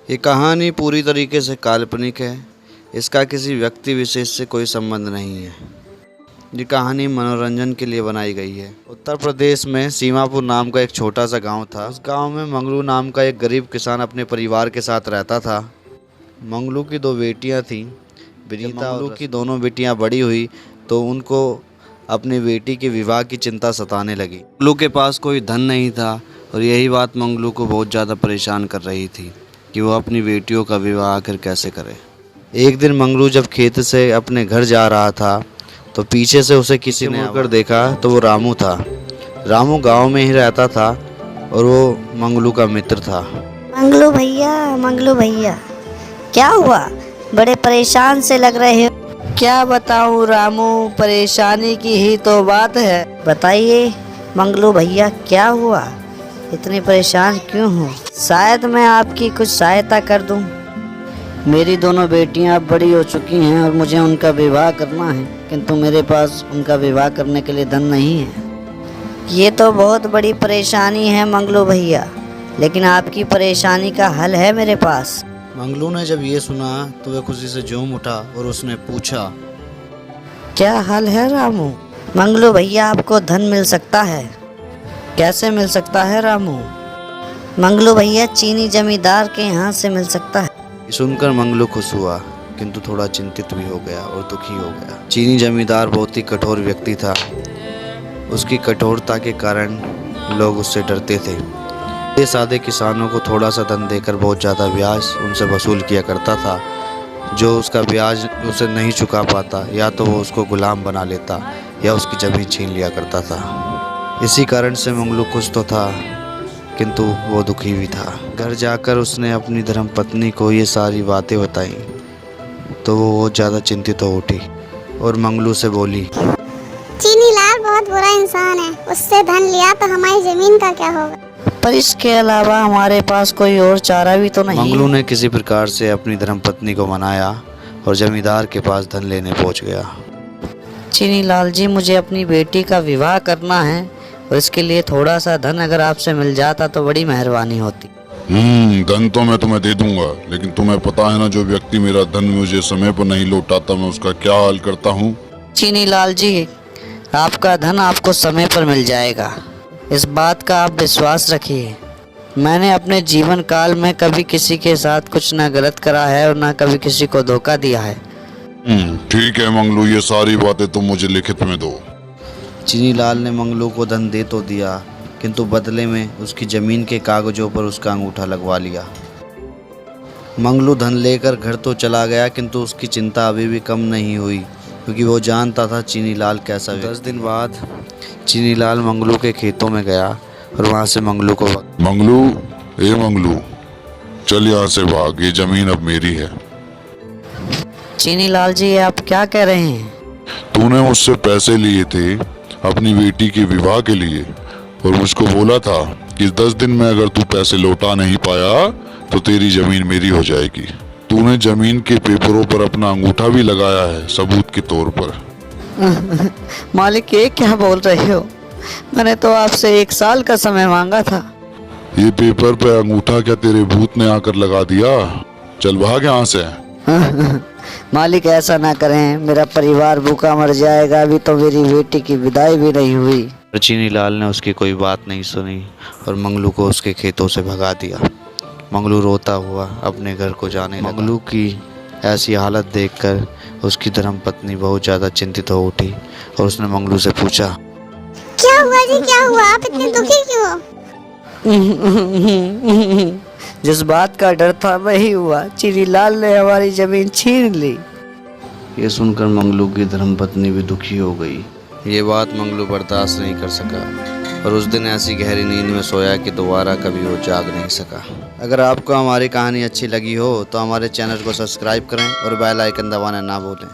ये कहानी पूरी तरीके से काल्पनिक है। इसका किसी व्यक्ति विशेष से कोई संबंध नहीं है। ये कहानी मनोरंजन के लिए बनाई गई है। उत्तर प्रदेश में सीमापुर नाम का एक छोटा सा गांव था। उस गांव में मंगलू नाम का एक गरीब किसान अपने परिवार के साथ रहता था। मंगलू की 2 बेटियां थीं, विनीता और मंगलू की दोनों बेटियां बड़ी हुई तो उनको अपनी बेटी के विवाह की चिंता सताने लगी। मंगलू के पास कोई धन नहीं था और यही बात मंगलू को बहुत ज़्यादा परेशान कर रही थी कि वो अपनी बेटियों का विवाह आखिर कैसे करे। एक दिन मंगलू जब खेत से अपने घर जा रहा था तो पीछे से उसे किसी ने मुड़कर देखा तो वो रामू था। रामू गांव में ही रहता था और वो मंगलू का मित्र था। मंगलू भैया, क्या हुआ? बड़े परेशान से लग रहे हो। क्या बताऊं रामू, परेशानी की ही तो बात है। बताइए मंगलू भैया, क्या हुआ? इतने परेशान क्यों हो? शायद मैं आपकी कुछ सहायता कर दूं। मेरी दोनों बेटियां अब बड़ी हो चुकी हैं और मुझे उनका विवाह करना है, किंतु मेरे पास उनका विवाह करने के लिए धन नहीं है। ये तो बहुत बड़ी परेशानी है मंगलू भैया, लेकिन आपकी परेशानी का हल है मेरे पास। मंगलू ने जब ये सुना तो वह खुशी से झूम उठा और उसने पूछा, क्या हल है रामू? मंगलू भैया, आपको धन मिल सकता है। कैसे मिल सकता है रामू? मंगलू भैया, चीनी जमींदार के यहाँ से मिल सकता है। सुनकर मंगलू खुश हुआ किंतु थोड़ा चिंतित भी हो गया और दुखी हो गया। चीनी जमींदार बहुत ही कठोर व्यक्ति था। उसकी कठोरता के कारण लोग उससे डरते थे। ये सादे किसानों को थोड़ा सा धन देकर बहुत ज़्यादा ब्याज उनसे वसूल किया करता था। जो उसका ब्याज उसे नहीं चुका पाता या तो वो उसको गुलाम बना लेता या उसकी ज़मीन छीन लिया करता था। इसी कारण से मंगलू खुश तो था किंतु वो दुखी भी था। घर जाकर उसने अपनी धर्मपत्नी को ये सारी बातें बताई तो वो बहुत ज़्यादा चिंतित हो उठी और मंगलू से बोली, चीनी लाल बहुत बुरा इंसान है। उससे धन लिया तो हमारी जमीन का क्या होगा? पर इसके अलावा हमारे पास कोई और चारा भी तो नहीं। मंगलू ने किसी प्रकार से अपनी धर्मपत्नी को मनाया और जमींदार के पास धन लेने पहुंच गया। चीनी लाल जी, मुझे अपनी बेटी का विवाह करना है और इसके लिए थोड़ा सा धन अगर आपसे मिल जाता तो बड़ी मेहरबानी होती। धन तो मैं तुम्हें दे दूंगा, लेकिन तुम्हें पता है ना, जो व्यक्ति मेरा धन मुझे समय पर नहीं लौटाता मैं उसका क्या हाल करता हूँ। चीनी लाल जी, आपका धन आपको समय पर मिल जाएगा, इस बात का आप विश्वास रखिए। मैंने अपने जीवन काल में कभी किसी के साथ कुछ ना गलत करा है और ना कभी किसी को धोखा दिया है। ठीक है मंगलू, ये सारी बातें तुम मुझे लिखित में दो। चीनी लाल ने मंगलू को धन दे तो दिया किंतु बदले में उसकी ज़मीन के कागजों पर उसका अंगूठा लगवा लिया। मंगलू धन लेकर घर तो चला गया किंतु उसकी चिंता अभी भी कम नहीं हुई क्योंकि वो जानता था चीनी लाल कैसा है। 10 दिन बाद चीनी लाल मंगलू के खेतों में गया और वहाँ से मंगलू को मंगलू, चल यहाँ से भाग, ये जमीन अब मेरी है। चीनी लाल जी, आप क्या कह रहे हैं? तूने मुझसे पैसे लिए थे अपनी बेटी के विवाह के लिए और मुझको बोला था कि 10 दिन में अगर तू पैसे लौटा नहीं पाया तो तेरी जमीन मेरी हो जाएगी। तूने जमीन के पेपरों पर अपना अंगूठा भी लगाया है सबूत के तौर पर। मालिक, ये क्या बोल रहे हो? मैंने तो आपसे 1 साल का समय मांगा था। ये पेपर पे अंगूठा क्या तेरे भूत ने आकर लगा दिया? चल भाग यहाँ से। मालिक, ऐसा ना करें, मेरा परिवार भूखा मर जाएगा। अभी तो मेरी बेटी की विदाई भी नहीं हुई। चीनी लाल ने उसकी कोई बात नहीं सुनी और मंगलू को उसके खेतों से भगा दिया। मंगलू रोता हुआ अपने घर को जाने लगा। मंगलू की ऐसी हालत देखकर उसकी धर्मपत्नी बहुत ज़्यादा चिंतित हो उठी और उसने मंगलू से पूछा, क्या हुआ जी, क्या हुआ? आप इतने दुखी क्यों हो? जिस बात का डर था वही हुआ। चीनी लाल ने हमारी जमीन छीन ली। ये सुनकर मंगलू की धर्मपत्नी भी दुखी हो गई। ये बात मंगलू बर्दाश्त नहीं कर सका और उस दिन ऐसी गहरी नींद में सोया कि दोबारा कभी वो जाग नहीं सका। अगर आपको हमारी कहानी अच्छी लगी हो तो हमारे चैनल को सब्सक्राइब करें और बेल आइकन दबाना ना भूलें।